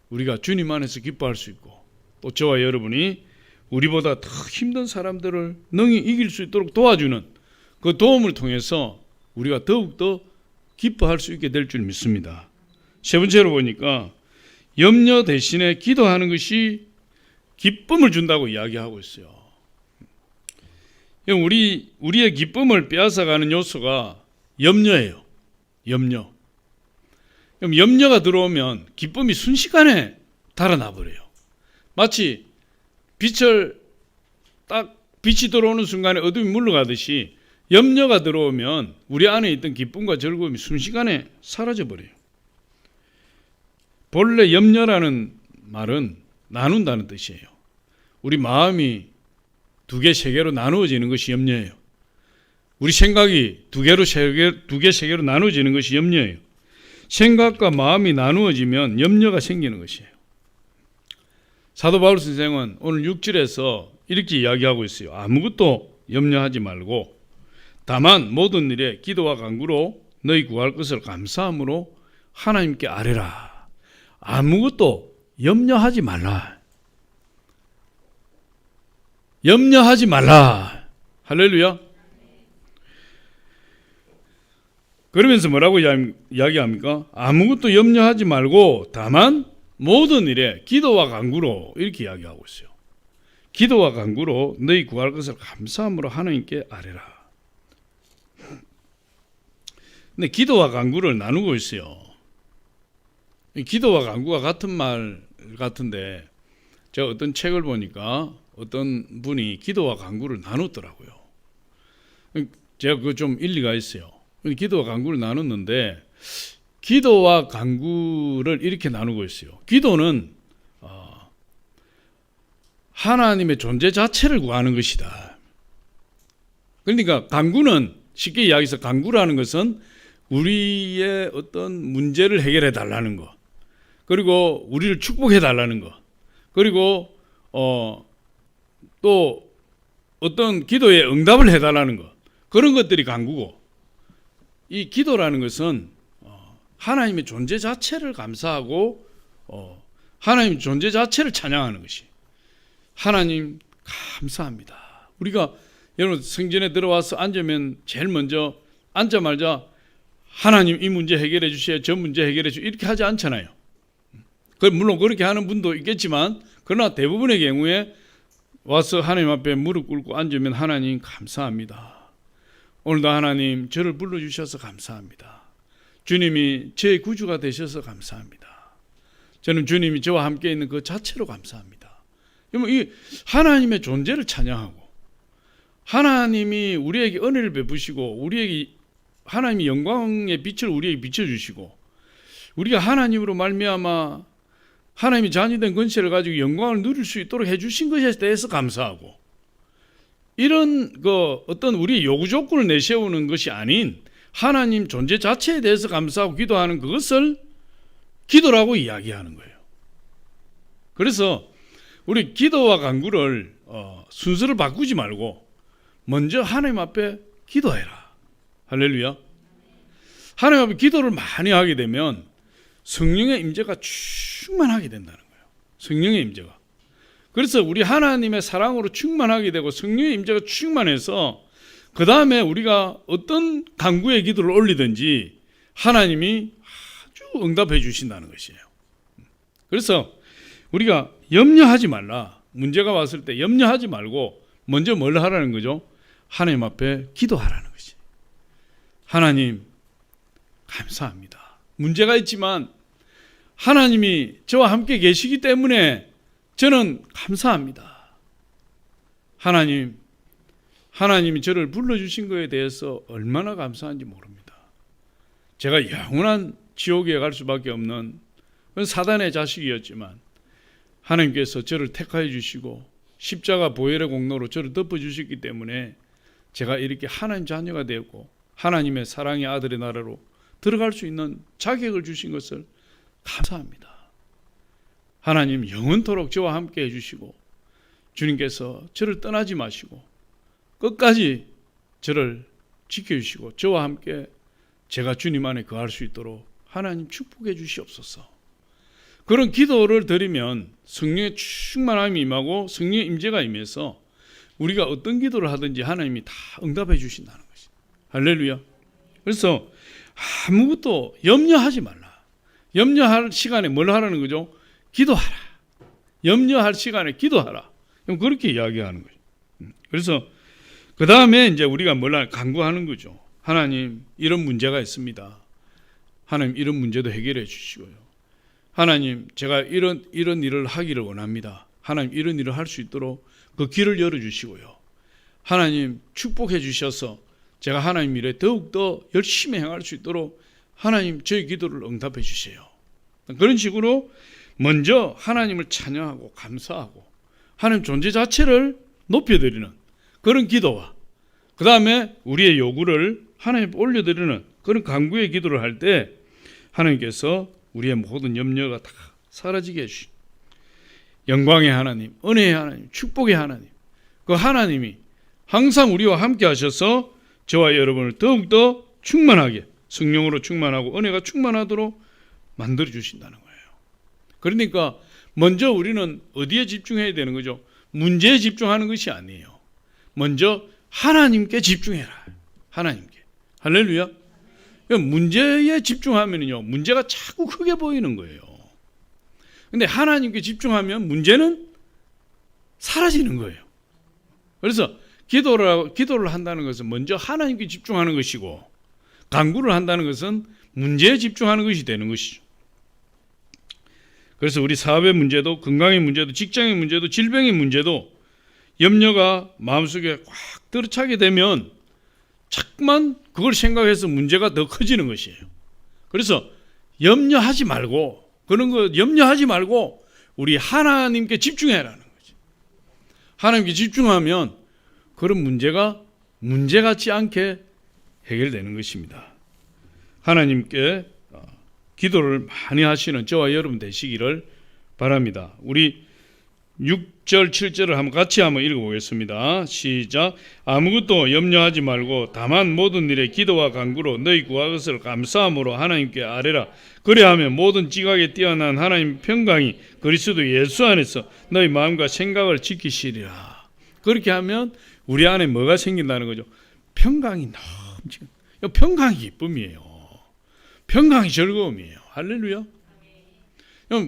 S1: 우리가 주님 안에서 기뻐할 수 있고, 또 저와 여러분이 우리보다 더 힘든 사람들을 능히 이길 수 있도록 도와주는 그 도움을 통해서 우리가 더욱더 기뻐할 수 있게 될 줄 믿습니다. 세 번째로 보니까 염려 대신에 기도하는 것이 기쁨을 준다고 이야기하고 있어요. 우리의 기쁨을 빼앗아가는 요소가 염려예요. 염려. 그럼 염려가 들어오면 기쁨이 순식간에 달아나 버려요. 마치 빛이 들어오는 순간에 어둠이 물러가듯이 염려가 들어오면 우리 안에 있던 기쁨과 즐거움이 순식간에 사라져 버려요. 본래 염려라는 말은 나눈다는 뜻이에요. 우리 마음이 두 개, 세 개로 나누어지는 것이 염려예요. 우리 생각이 두 개, 세 개로 나누어지는 것이 염려예요. 생각과 마음이 나누어지면 염려가 생기는 것이에요. 사도 바울 선생은 오늘 6절에서 이렇게 이야기하고 있어요. 아무것도 염려하지 말고 다만 모든 일에 기도와 간구로 너희 구할 것을 감사함으로 하나님께 아뢰라. 아무것도 염려하지 말라. 염려하지 말라. 할렐루야. 그러면서 뭐라고 이야기합니까? 아무것도 염려하지 말고 다만 모든 일에 기도와 간구로 이렇게 이야기하고 있어요. 기도와 간구로 너희 구할 것을 감사함으로 하나님께 아뢰라. 근데 기도와 간구를 나누고 있어요. 기도와 간구가 같은 말 같은데 제가 어떤 책을 보니까 어떤 분이 기도와 간구를 나눴더라고요. 제가 그거 좀 일리가 있어요. 기도와 간구를 나눴는데 기도와 간구를 이렇게 나누고 있어요. 기도는 하나님의 존재 자체를 구하는 것이다. 그러니까 간구는 쉽게 이야기해서 간구라는 것은 우리의 어떤 문제를 해결해 달라는 것, 그리고 우리를 축복해 달라는 것, 그리고 또 어떤 기도에 응답을 해달라는 것, 그런 것들이 간구고, 이 기도라는 것은 하나님의 존재 자체를 감사하고 하나님의 존재 자체를 찬양하는 것이, 하나님 감사합니다. 우리가 여러분 성전에 들어와서 앉으면 제일 먼저 앉자마자 하나님 이 문제 해결해 주세요, 저 문제 해결해 주세요 이렇게 하지 않잖아요. 물론 그렇게 하는 분도 있겠지만 그러나 대부분의 경우에 와서 하나님 앞에 무릎 꿇고 앉으면 하나님 감사합니다. 오늘도 하나님 저를 불러주셔서 감사합니다. 주님이 제 구주가 되셔서 감사합니다. 저는 주님이 저와 함께 있는 그 자체로 감사합니다. 이 하나님의 존재를 찬양하고 하나님이 우리에게 은혜를 베푸시고 우리에게 하나님이 영광의 빛을 우리에게 비춰주시고 우리가 하나님으로 말미암아 하나님이 자녀된 권세를 가지고 영광을 누릴 수 있도록 해주신 것에 대해서 감사하고, 이런 어떤 우리의 요구 조건을 내세우는 것이 아닌 하나님 존재 자체에 대해서 감사하고 기도하는 그것을 기도라고 이야기하는 거예요. 그래서 우리 기도와 간구를 순서를 바꾸지 말고 먼저 하나님 앞에 기도해라. 할렐루야. 하나님 앞에 기도를 많이 하게 되면 성령의 임재가 충만하게 된다는 거예요. 성령의 임재가. 그래서 우리 하나님의 사랑으로 충만하게 되고 성령의 임재가 충만해서 그 다음에 우리가 어떤 간구의 기도를 올리든지 하나님이 아주 응답해 주신다는 것이에요. 그래서 우리가 염려하지 말라. 문제가 왔을 때 염려하지 말고 먼저 뭘 하라는 거죠? 하나님 앞에 기도하라는 것이. 하나님 감사합니다. 문제가 있지만 하나님이 저와 함께 계시기 때문에 저는 감사합니다. 하나님이 저를 불러주신 것에 대해서 얼마나 감사한지 모릅니다. 제가 영원한 지옥에 갈 수밖에 없는 그건 사단의 자식이었지만 하나님께서 저를 택하여 주시고 십자가 보혈의 공로로 저를 덮어주셨기 때문에 제가 이렇게 하나님 자녀가 되고 하나님의 사랑의 아들의 나라로 들어갈 수 있는 자격을 주신 것을 감사합니다. 하나님 영원토록 저와 함께 해주시고 주님께서 저를 떠나지 마시고 끝까지 저를 지켜주시고 저와 함께 제가 주님 안에 거할 수 있도록 하나님 축복해 주시옵소서. 그런 기도를 드리면 성령의 충만함이 임하고 성령의 임재가 임해서 우리가 어떤 기도를 하든지 하나님이 다 응답해 주신다는 것이. 할렐루야. 그래서 아무것도 염려하지 말라. 염려할 시간에 뭘 하라는 거죠? 기도하라. 염려할 시간에 기도하라. 그렇게 이야기하는 거죠. 그래서 그 다음에 이제 우리가 뭘 간구하는 거죠. 하나님 이런 문제가 있습니다. 하나님 이런 문제도 해결해 주시고요. 하나님 제가 이런 일을 하기를 원합니다. 하나님 이런 일을 할 수 있도록 그 길을 열어주시고요. 하나님 축복해 주셔서 제가 하나님 일에 더욱더 열심히 행할 수 있도록 하나님 저희 기도를 응답해 주세요. 그런 식으로 먼저 하나님을 찬양하고 감사하고 하나님 존재 자체를 높여드리는 그런 기도와 그 다음에 우리의 요구를 하나님께 올려드리는 그런 간구의 기도를 할 때 하나님께서 우리의 모든 염려가 다 사라지게 해주시. 영광의 하나님, 은혜의 하나님, 축복의 하나님, 그 하나님이 항상 우리와 함께 하셔서 저와 여러분을 더욱더 충만하게 성령으로 충만하고 은혜가 충만하도록 만들어 주신다는 거예요. 그러니까 먼저 우리는 어디에 집중해야 되는 거죠? 문제에 집중하는 것이 아니에요. 먼저 하나님께 집중해라. 하나님께. 할렐루야. 문제에 집중하면요 문제가 자꾸 크게 보이는 거예요. 근데 하나님께 집중하면 문제는 사라지는 거예요. 그래서 기도를 한다는 것은 먼저 하나님께 집중하는 것이고 간구를 한다는 것은 문제에 집중하는 것이 되는 것이죠. 그래서 우리 사업의 문제도 건강의 문제도 직장의 문제도 질병의 문제도 염려가 마음속에 꽉 들어차게 되면 자꾸만 그걸 생각해서 문제가 더 커지는 것이에요. 그래서 염려하지 말고 그런 거 염려하지 말고 우리 하나님께 집중해라는 거지. 하나님께 집중하면 그런 문제가 문제 같지 않게 해결되는 것입니다. 하나님께 기도를 많이 하시는 저와 여러분 되시기를 바랍니다. 우리 6절 7절을 한번 같이 한번 읽어보겠습니다. 시작. 아무것도 염려하지 말고 다만 모든 일에 기도와 간구로 너희 구할 것을 감사함으로 하나님께 아뢰라. 그래하면 모든 지각에 뛰어난 하나님 평강이 그리스도 예수 안에서 너희 마음과 생각을 지키시리라. 그렇게 하면 우리 안에 뭐가 생긴다는 거죠? 평강이 넘치는. 평강이 기쁨이에요. 평강이 즐거움이에요. 할렐루야.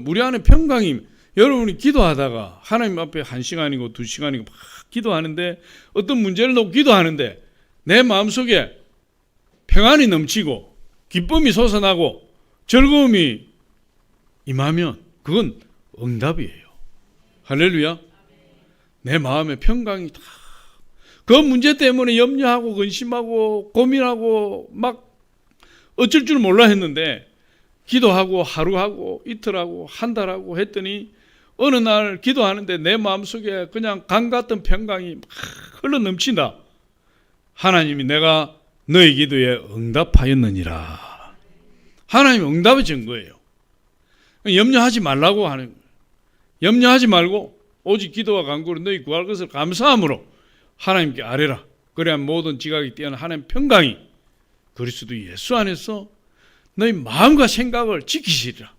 S1: 우리 안에 평강이, 여러분이 기도하다가 하나님 앞에 1시간이고 2시간이고 막 기도하는데 어떤 문제를 놓고 기도하는데 내 마음속에 평안이 넘치고 기쁨이 솟아나고 즐거움이 임하면 그건 응답이에요. 할렐루야. 내 마음에 평강이 다, 그 문제 때문에 염려하고 근심하고 고민하고 막 어쩔 줄 몰라 했는데 기도하고 하루하고 이틀하고 한 달하고 했더니 어느 날 기도하는데 내 마음속에 그냥 강 같은 평강이 막 흘러 넘친다. 하나님이 내가 너희 기도에 응답하였느니라. 하나님이 응답해 준 거예요. 염려하지 말라고 하는 거예요. 염려하지 말고 오직 기도와 간구로 너희 구할 것을 감사함으로 하나님께 아뢰라. 그래야 모든 지각이 뛰어난 하나님 평강이 그리스도 예수 안에서 너희 마음과 생각을 지키시리라.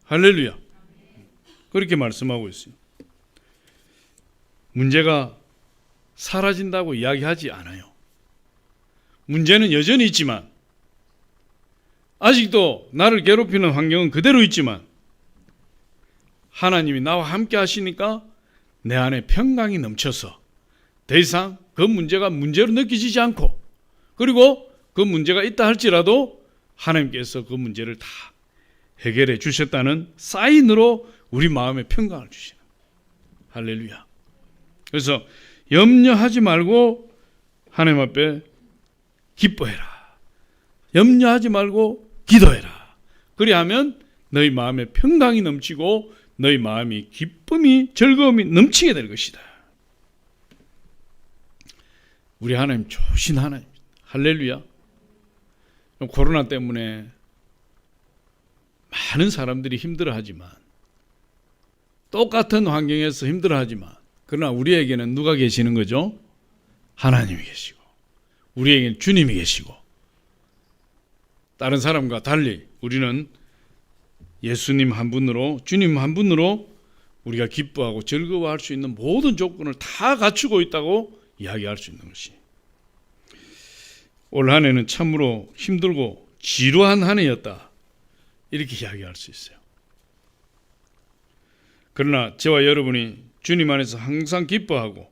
S1: 할렐루야. 그렇게 말씀하고 있어요. 문제가 사라진다고 이야기하지 않아요. 문제는 여전히 있지만, 아직도 나를 괴롭히는 환경은 그대로 있지만, 하나님이 나와 함께 하시니까 내 안에 평강이 넘쳐서 더 이상 그 문제가 문제로 느껴지지 않고, 그리고 그 문제가 있다 할지라도 하나님께서 그 문제를 다 해결해 주셨다는 사인으로 우리 마음에 평강을 주시는. 할렐루야. 그래서 염려하지 말고 하나님 앞에 기뻐해라. 염려하지 말고 기도해라. 그리하면 너희 마음에 평강이 넘치고 너희 마음이 기쁨이 즐거움이 넘치게 될 것이다. 우리 하나님 좋으신 하나님. 할렐루야. 코로나 때문에 많은 사람들이 힘들어하지만, 똑같은 환경에서 힘들어하지만, 그러나 우리에게는 누가 계시는 거죠? 하나님이 계시고, 우리에게는 주님이 계시고, 다른 사람과 달리 우리는 예수님 한 분으로, 주님 한 분으로 우리가 기뻐하고 즐거워할 수 있는 모든 조건을 다 갖추고 있다고 이야기할 수 있는 것이, 올 한 해는 참으로 힘들고 지루한 한 해였다, 이렇게 이야기할 수 있어요. 그러나 저와 여러분이 주님 안에서 항상 기뻐하고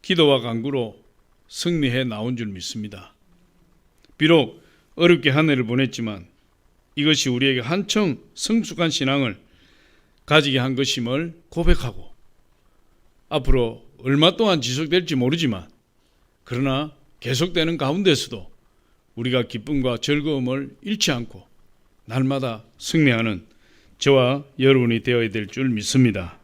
S1: 기도와 간구로 승리해 나온 줄 믿습니다. 비록 어렵게 한 해를 보냈지만 이것이 우리에게 한층 성숙한 신앙을 가지게 한 것임을 고백하고, 앞으로 얼마 동안 지속될지 모르지만 그러나 계속되는 가운데서도 우리가 기쁨과 즐거움을 잃지 않고 날마다 승리하는 저와 여러분이 되어야 될 줄 믿습니다.